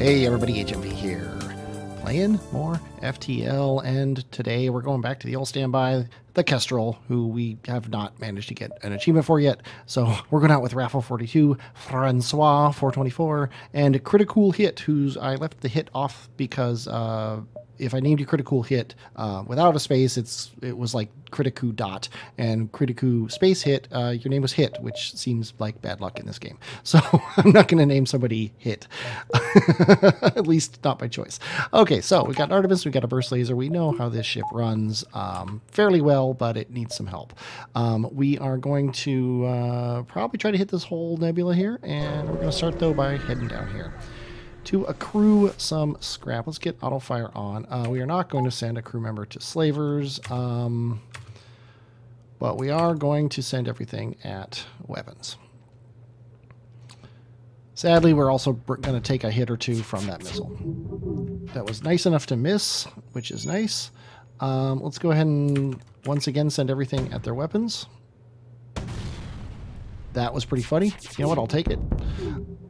Hey everybody, HMV here, playing more FTL, and today we're going back to the old standby, the Kestrel, who we have not managed to get an achievement for yet. So we're going out with Raffle 42, Francois 424, and Critical Hit, who's I left the hit off because if I named you Critical Hit without a space, it was like Criticu dot, and Criticu space hit, your name was Hit, which seems like bad luck in this game. So I'm not going to name somebody Hit, at least not by choice. Okay, so we got Artemis, we got a burst laser. We know how this ship runs fairly well, but it needs some help. We are going to probably try to hit this whole nebula here, and we're going to start though by heading down here to accrue some scrap. Let's get auto fire on. We are not going to send a crew member to slavers, but we are going to send everything at weapons. Sadly, we're also going to take a hit or two from that missile. That was nice enough to miss, which is nice. Let's go ahead and once again send everything at their weapons. That was pretty funny. You know what? I'll take it.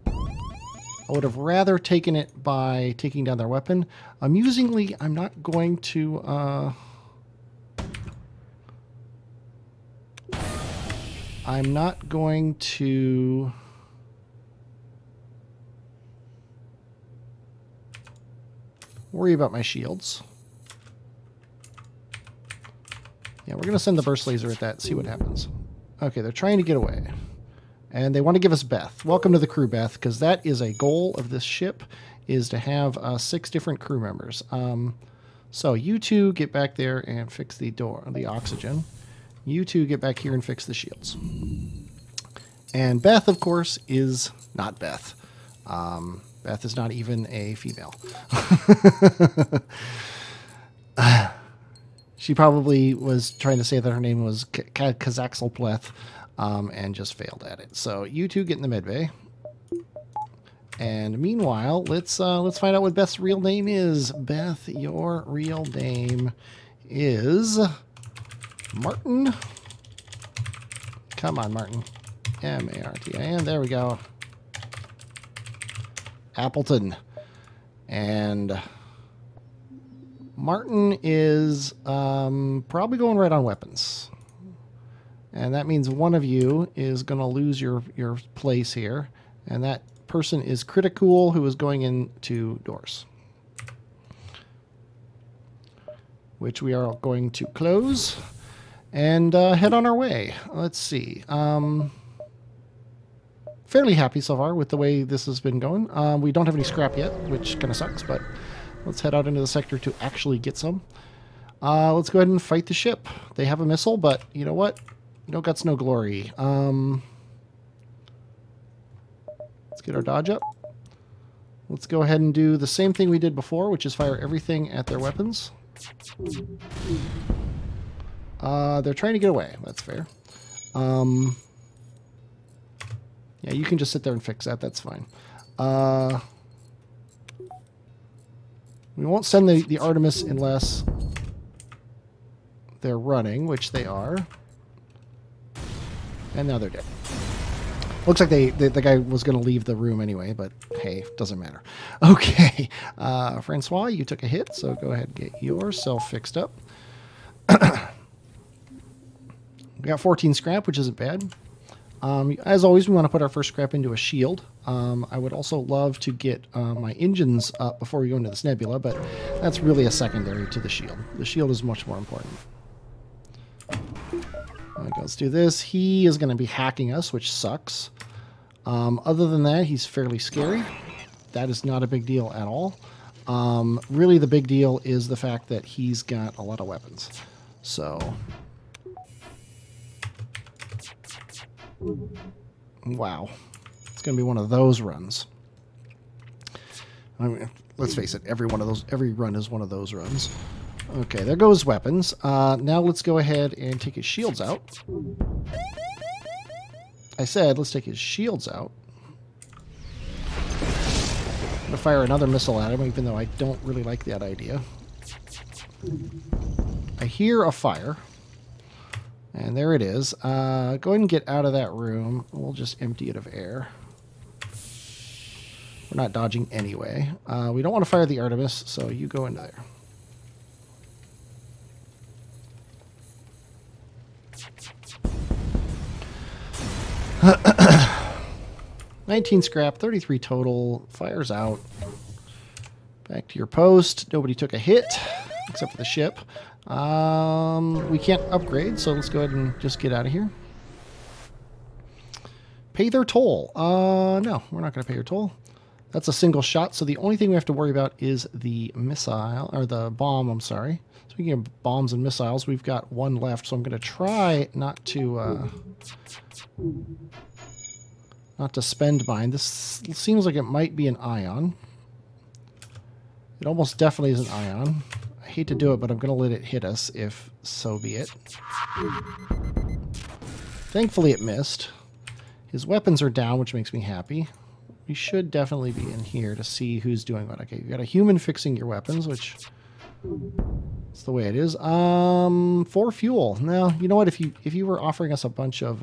I would have rather taken it by taking down their weapon. Amusingly, I'm not going to... I'm not going to... worry about my shields. Yeah, we're going to send the burst laser at that, see what happens. Okay, they're trying to get away. And they want to give us Beth. Welcome to the crew, Beth, because that is a goal of this ship, is to have 6 different crew members. So you two get back there and fix the oxygen. You two get back here and fix the shields. And Beth, of course, is not Beth. Beth is not even a female. She probably was trying to say that her name was Kazaxelpleth, and just failed at it. So you two get in the med bay. And meanwhile, let's find out what Beth's real name is. Beth, your real name is Martin. Come on, Martin. M-A-R-T-I-N. There we go. Appleton. And Martin is probably going right on weapons. And that means one of you is going to lose your place here. And that person is Critical, who is going into doors, which we are going to close and head on our way. Let's see. Fairly happy so far with the way this has been going. We don't have any scrap yet, which kind of sucks, but let's head out into the sector to actually get some. Let's go ahead and fight the ship. They have a missile, but you know what? No guts, no glory. Let's get our dodge up. Let's go ahead and do the same thing we did before, which is fire everything at their weapons. They're trying to get away. That's fair. Yeah, you can just sit there and fix that. That's fine. We won't send the Artemis unless they're running, which they are. And now they're dead. Looks like the guy was going to leave the room anyway, but hey, doesn't matter. Okay, Francois, you took a hit, so go ahead and get yourself fixed up. We got 14 scrap, which isn't bad. As always, we want to put our first scrap into a shield. I would also love to get my engines up before we go into this nebula, but that's really a secondary to the shield. The shield is much more important. Okay, let's do this. He is going to be hacking us, which sucks. Other than that, he's fairly scary. That is not a big deal at all. Really, the big deal is the fact that he's got a lot of weapons. So... wow. It's going to be one of those runs. I mean, let's face it, every run is one of those runs. Okay, there goes weapons. Now let's go ahead and take his shields out. I said let's take his shields out. I'm going to fire another missile at him, even though I don't really like that idea. I hear a fire. And there it is. Go ahead and get out of that room. We'll just empty it of air. We're not dodging anyway. We don't want to fire the Artemis, so you go into there. $19 scrap, 33 total. Fires out. Back to your post. Nobody took a hit, except for the ship. We can't upgrade, so let's go ahead and just get out of here. Pay their toll. No, we're not going to pay your toll. That's a single shot, so the only thing we have to worry about is the missile, or the bomb, I'm sorry. Speaking of bombs and missiles, we've got one left, so I'm going to try not to spend mine. This seems like it might be an ion. It almost definitely is an ion. I hate to do it, but I'm going to let it hit us, if so be it. Thankfully it missed. His weapons are down, which makes me happy. We should definitely be in here to see who's doing what. Okay, you've got a human fixing your weapons, which is the way it is. For fuel. Now, you know what? If you were offering us a bunch of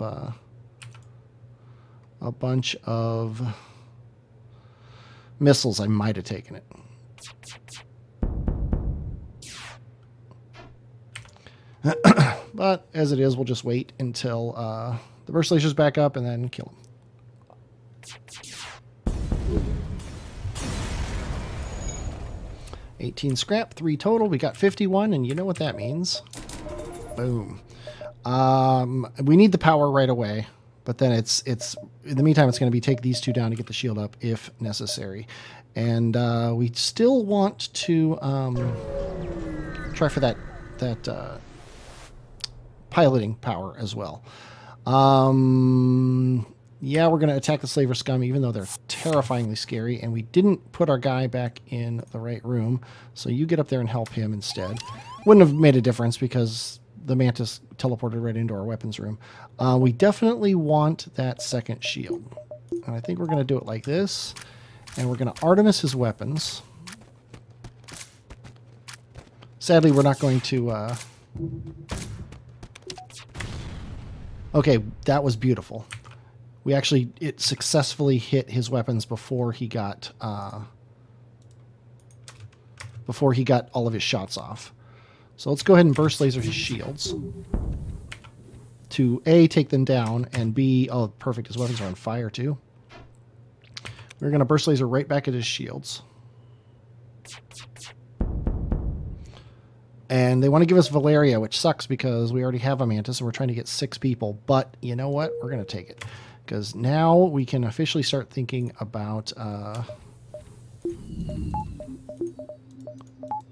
missiles, I might have taken it. But as it is, we'll just wait until the burst laser's back up and then kill him. $18 scrap, 3 total. We got 51, and you know what that means. Boom. We need the power right away, but then it's in the meantime, it's going to be take these two down to get the shield up if necessary. And we still want to try for that piloting power as well. Yeah, we're going to attack the slaver scum, even though they're terrifyingly scary, and we didn't put our guy back in the right room, so you get up there and help him instead. Wouldn't have made a difference because the Mantis teleported right into our weapons room. We definitely want that second shield, and I think we're going to do it like this, and we're going to Artemis his weapons. Sadly, we're not going to... Okay, that was beautiful. It successfully hit his weapons before he got all of his shots off. So let's go ahead and burst laser his shields to A, take them down, and B, oh, perfect, his weapons are on fire too. We're going to burst laser right back at his shields. And they want to give us Valeria, which sucks because we already have a Mantis and we're trying to get 6 people. But you know what? We're going to take it. Because now we can officially start thinking about...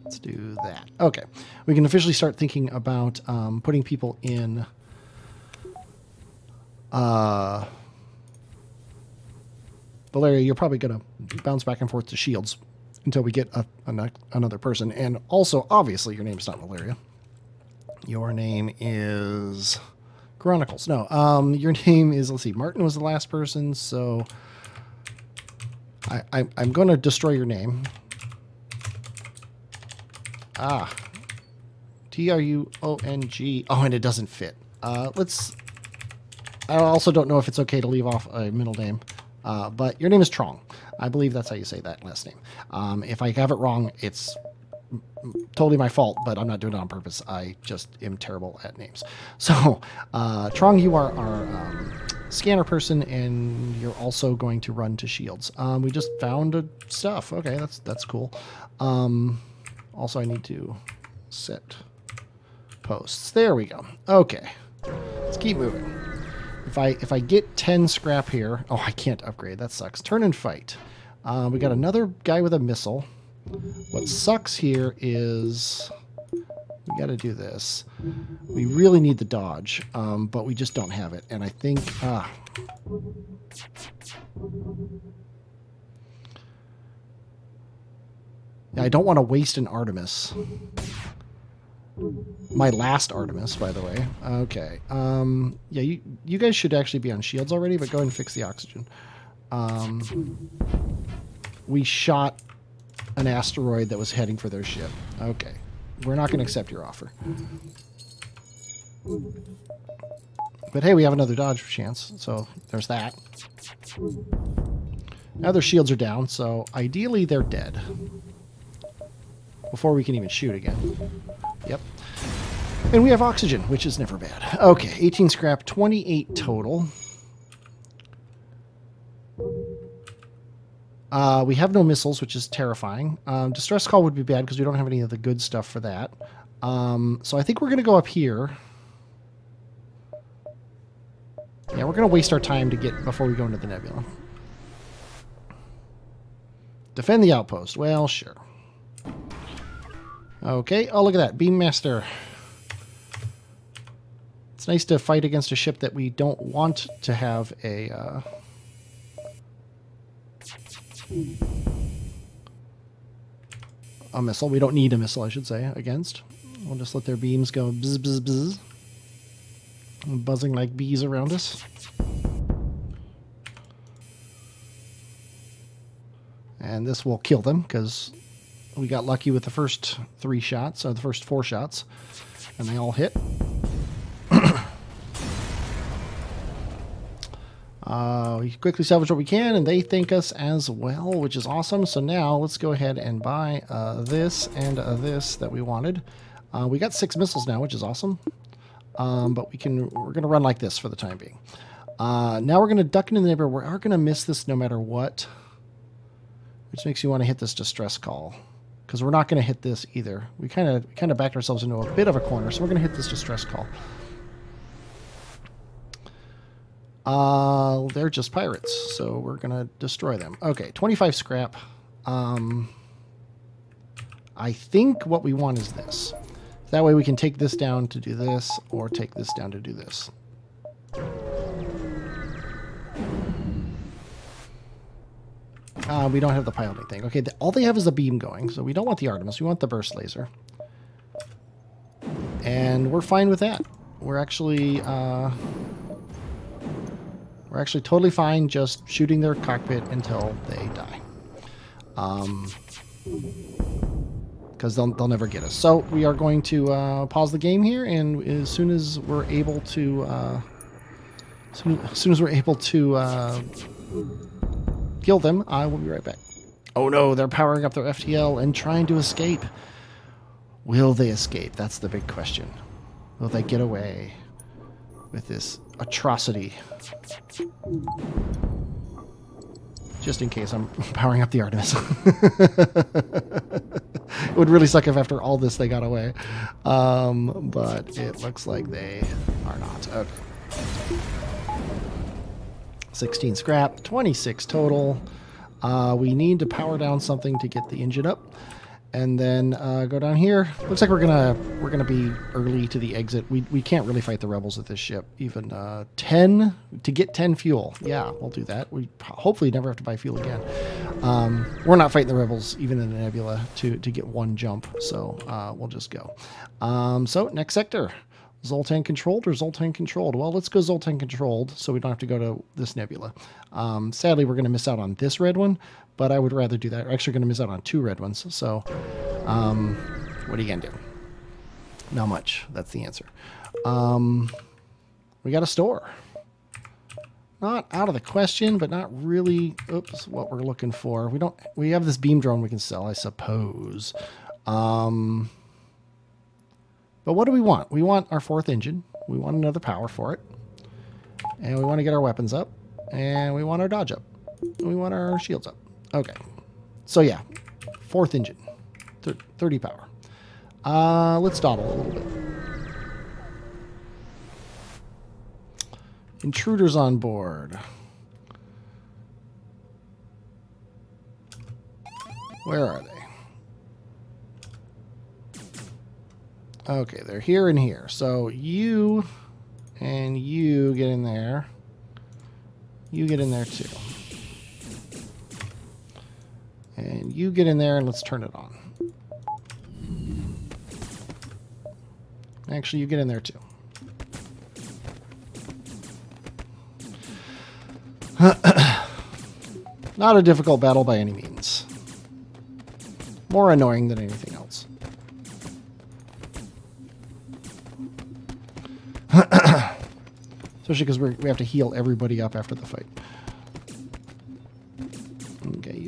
let's do that. Okay. We can officially start thinking about putting people in... Valeria, you're probably going to bounce back and forth to shields until we get another person. And also, obviously, your name's not Valeria. Your name is... Chronicles. No, your name is, let's see, Martin was the last person, so I'm going to destroy your name. Ah. T-R-U-O-N-G. Oh, and it doesn't fit. I also don't know if it's okay to leave off a middle name, but your name is Trong. I believe that's how you say that last name. If I have it wrong, it's totally my fault, but I'm not doing it on purpose. I just am terrible at names. So, Trong, you are our scanner person, and you're also going to run to shields. We just found stuff. Okay, that's cool. Also, I need to set posts. There we go. Okay, let's keep moving. If I get 10 scrap here, oh, I can't upgrade. That sucks. Turn and fight. We got another guy with a missile. What sucks here is we got to do this. We really need the dodge, but we just don't have it. And I think... Yeah, I don't want to waste an Artemis. My last Artemis, by the way. Okay. Yeah, you guys should actually be on shields already, but go ahead and fix the oxygen. We shot an asteroid that was heading for their ship. Okay. We're not going to accept your offer. But hey, we have another dodge chance, so there's that. Now their shields are down, so ideally they're dead. Before we can even shoot again. Yep. And we have oxygen, which is never bad. Okay, 18 scrap, 28 total. We have no missiles, which is terrifying. Distress call would be bad because we don't have any of the good stuff for that. So I think we're going to go up here. Yeah, we're going to waste our time to get before we go into the nebula. Defend the outpost. Well, sure. Okay. Oh, look at that. Beam Master. It's nice to fight against a ship that we don't want to have a... a missile. We don't need a missile, I should say, against. We'll just let their beams go bzz, bzz, bzz. Buzzing like bees around us. And this will kill them, because we got lucky with the first 3 shots, or the first 4 shots, and they all hit. We quickly salvage what we can, and they thank us as well, which is awesome. So now let's go ahead and buy this and this that we wanted. We got 6 missiles now, which is awesome. But we're going to run like this for the time being. Now we're going to duck into the neighbor. We are going to miss this no matter what, which makes you want to hit this distress call, because we're not going to hit this either. We kind of backed ourselves into a bit of a corner, so we're going to hit this distress call. They're just pirates, so we're going to destroy them. Okay, 25 scrap. I think what we want is this. That way we can take this down to do this, or take this down to do this. We don't have the piloting thing. Okay, all they have is a beam going, so we don't want the Artemis. We want the burst laser. And we're fine with that. We're actually totally fine just shooting their cockpit until they die. Because they'll never get us. So we are going to pause the game here, and as soon as we're able to, kill them, I will be right back. Oh no, they're powering up their FTL and trying to escape. Will they escape? That's the big question. Will they get away with this atrocity? Just in case I'm powering up the Artemis. It would really suck if after all this they got away. But it looks like they are not. Okay. 16 scrap, 26 total. We need to power down something to get the engine up. And then go down here. Looks like we're gonna be early to the exit. We can't really fight the rebels with this ship. Even 10 to get 10 fuel. Yeah, we'll do that. We hopefully never have to buy fuel again. We're not fighting the rebels even in the nebula to get 1 jump. So we'll just go. So next sector. Zoltan controlled or Zoltan controlled? Well, let's go Zoltan controlled so we don't have to go to this nebula. Sadly, we're going to miss out on this red one, but I would rather do that. We're actually going to miss out on 2 red ones. So what are you going to do? Not much. That's the answer. We got a store. Not out of the question, but not really. Oops, what we're looking for. We have this beam drone we can sell, I suppose. But what do we want? We want our 4th engine. We want another power for it. And we want to get our weapons up. And we want our dodge up. And we want our shields up. Okay. So yeah, 4th engine. 30 power. Let's dawdle a little bit. Intruders on board. Where are they? Okay, they're here and here. So you and you get in there. You get in there too. And you get in there and let's turn it on. Actually, you get in there too. Not a difficult battle by any means. More annoying than anything else. Especially because we have to heal everybody up after the fight.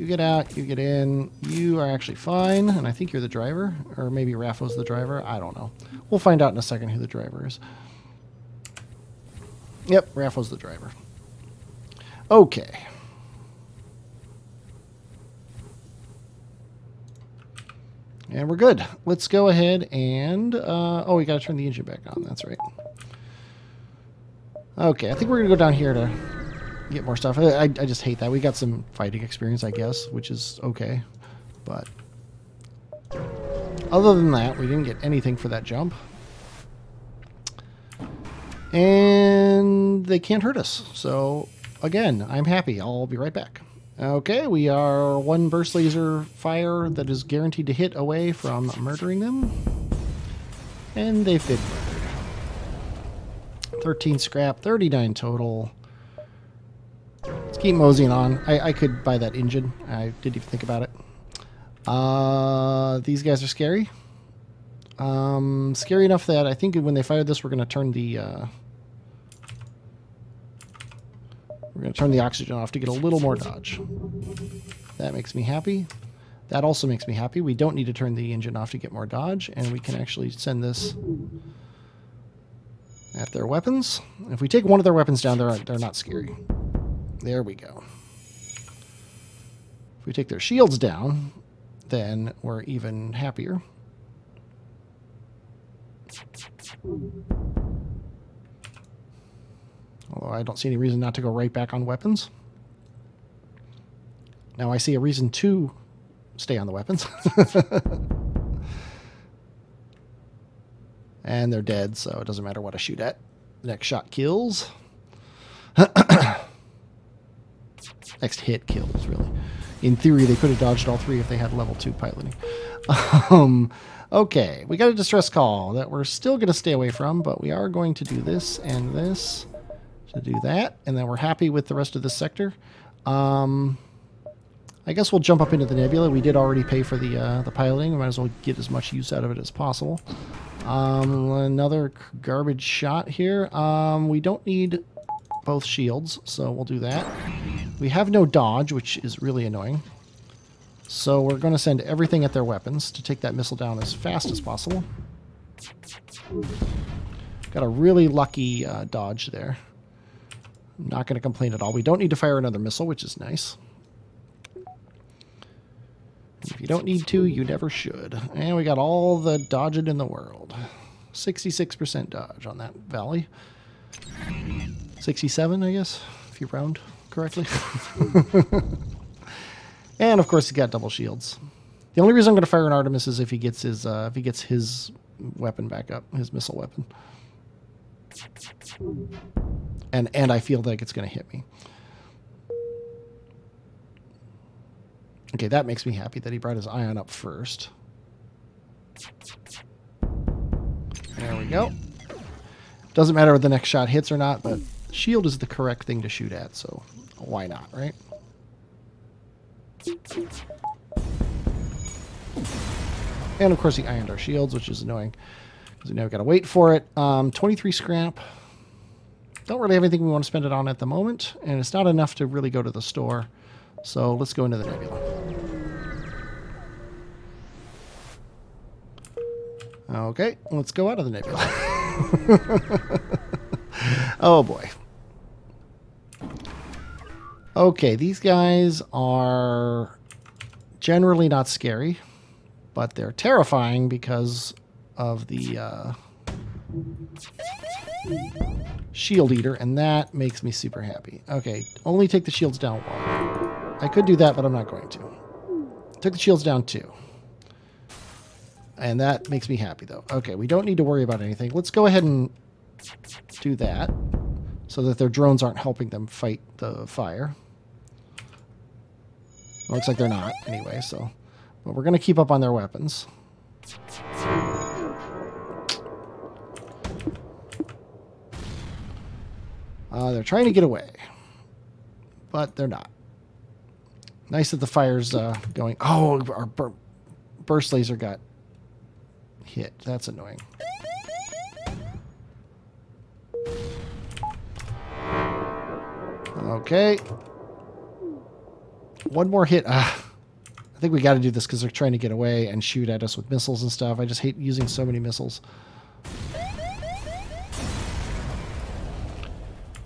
get out, you get in. You are actually fine, and I think you're the driver. Or maybe Rafo's the driver. I don't know. We'll find out in a second who the driver is. Yep, Rafo's the driver. Okay. And we're good. Let's go ahead and... oh, we got to turn the engine back on. That's right. Okay, I think we're going to go down here to get more stuff. I just hate that. We got some fighting experience, I guess, which is okay. But other than that, we didn't get anything for that jump. And they can't hurt us. So, again, I'm happy. I'll be right back. Okay, we are one burst laser fire that is guaranteed to hit away from murdering them. And they've been murdered. 13 scrap, 39 total. Let's keep moseying on. I could buy that engine. I didn't even think about it. These guys are scary. Scary enough that I think when they fire this, we're going to turn the... we're going to turn the oxygen off to get a little more dodge. That makes me happy. That also makes me happy. We don't need to turn the engine off to get more dodge, and we can actually send this at their weapons. If we take one of their weapons down, they're not scary. There we go. If we take their shields down, then we're even happier. Although I don't see any reason not to go right back on weapons. Now I see a reason to stay on the weapons. And they're dead, so it doesn't matter what I shoot at. The next shot kills. Next hit kills, really. In theory, they could have dodged all three if they had level 2 piloting. Okay, we got a distress call that we're still going to stay away from, but we are going to do this and this to do that, and then we're happy with the rest of this sector. I guess we'll jump up into the nebula. We did already pay for the piloting. We might as well get as much use out of it as possible. Another garbage shot here. We don't need both shields, so we'll do that. We have no dodge, which is really annoying. So we're going to send everything at their weapons to take that missile down as fast as possible. Got a really lucky dodge there. I'm not going to complain at all. We don't need to fire another missile, which is nice. If you don't need to, you never should. And we got all the dodging in the world. 66% dodge on that valley. 67, I guess, if you round correctly. And of course, he got double shields. The only reason I'm going to fire an Artemis is if he gets his weapon back up, his missile weapon. And I feel like it's going to hit me. Okay, that makes me happy that he brought his ion up first. There we go. Doesn't matter if the next shot hits or not, but shield is the correct thing to shoot at, so why not, right? And of course he ioned our shields, which is annoying, because we now got to wait for it. 23 scrap. Don't really have anything we want to spend it on at the moment, and it's not enough to really go to the store. So let's go into the nebula. Okay, let's go out of the nebula. Oh boy. Okay, these guys are generally not scary, but they're terrifying because of the shield eater, and that makes me super happy. Okay, only take the shields down 1. I could do that, but I'm not going to. Took the shields down 2. And that makes me happy, though. Okay, we don't need to worry about anything. Let's go ahead and do that so that their drones aren't helping them fight the fire. Looks like they're not, anyway, so... But we're going to keep up on their weapons. They're trying to get away. But they're not. Nice that the fire's going... Oh, our burst laser got hit. That's annoying. Okay. One more hit. I think we got to do this because they're trying to get away and shoot at us with missiles and stuff. I just hate using so many missiles.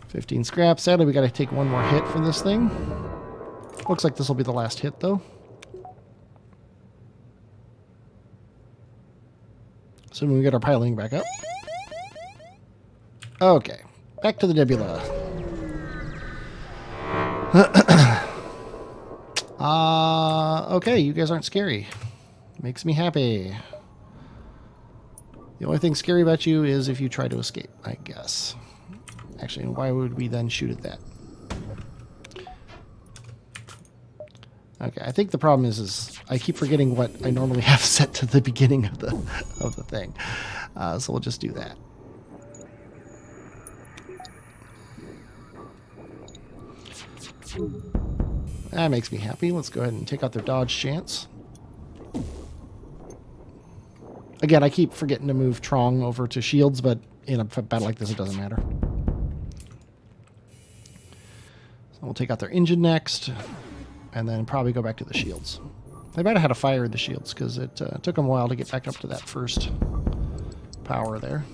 15 scrap. Sadly, we got to take one more hit for this thing. Looks like this will be the last hit, though. Assuming we get our piloting back up. Okay. Back to the nebula. Okay, you guys aren't scary. Makes me happy. The only thing scary about you is if you try to escape, I guess. Actually, why would we then shoot at that? Okay, I think the problem is I keep forgetting what I normally have set to the beginning of the thing. So we'll just do that. That makes me happy. Let's go ahead and take out their dodge chance. Again, I keep forgetting to move Trong over to shields, but in a battle like this, it doesn't matter. So we'll take out their engine next, and then probably go back to the shields. They might have had to fire the shields, because it took them a while to get back up to that first power there.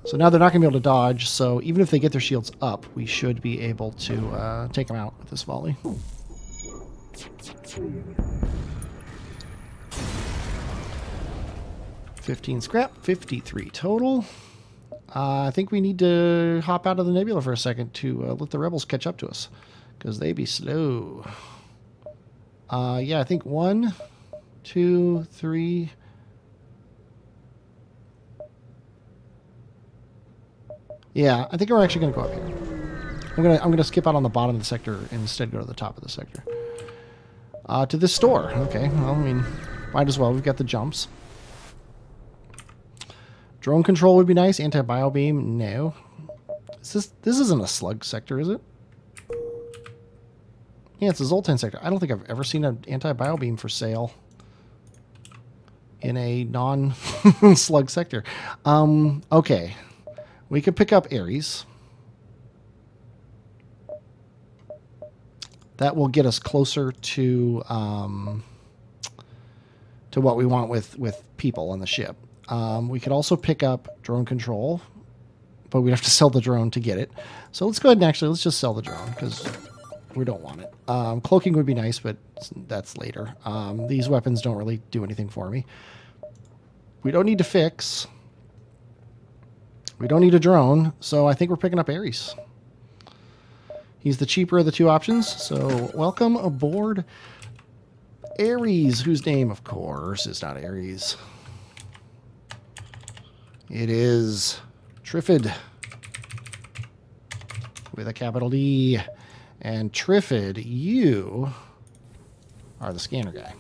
So now they're not going to be able to dodge, so even if they get their shields up, we should be able to take them out with this volley. 15 scrap, 53 total. I think we need to hop out of the nebula for a second to let the rebels catch up to us, because they be slow. Yeah, I think 1, 2, 3... Yeah, I think we're actually going to go up here. I'm gonna skip out on the bottom of the sector and instead go to the top of the sector. To this store. Okay, well, I mean, might as well. We've got the jumps. Drone control would be nice. Anti-bio beam, no. This isn't a slug sector, is it? Yeah, it's a Zoltan sector. I don't think I've ever seen an anti-bio beam for sale in a non-slug sector. Okay. We could pick up Ares. That will get us closer to what we want with people on the ship. We could also pick up drone control, but we'd have to sell the drone to get it. So let's go ahead and let's just sell the drone because we don't want it. Cloaking would be nice, but that's later. These weapons don't really do anything for me. We don't need to fix. We don't need a drone, so I think we're picking up Ares. He's the cheaper of the two options, so welcome aboard Ares, whose name, of course, is not Ares. It is Trifid with a capital D. And Trifid, you are the scanner guy.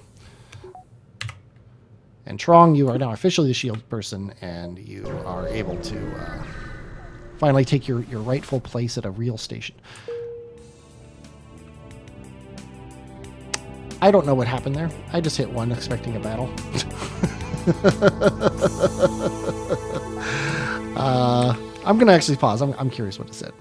And Trong, you are now officially the shield person, and you are able to finally take your rightful place at a real station. I don't know what happened there. I just hit one expecting a battle. I'm going to actually pause. I'm curious what it said.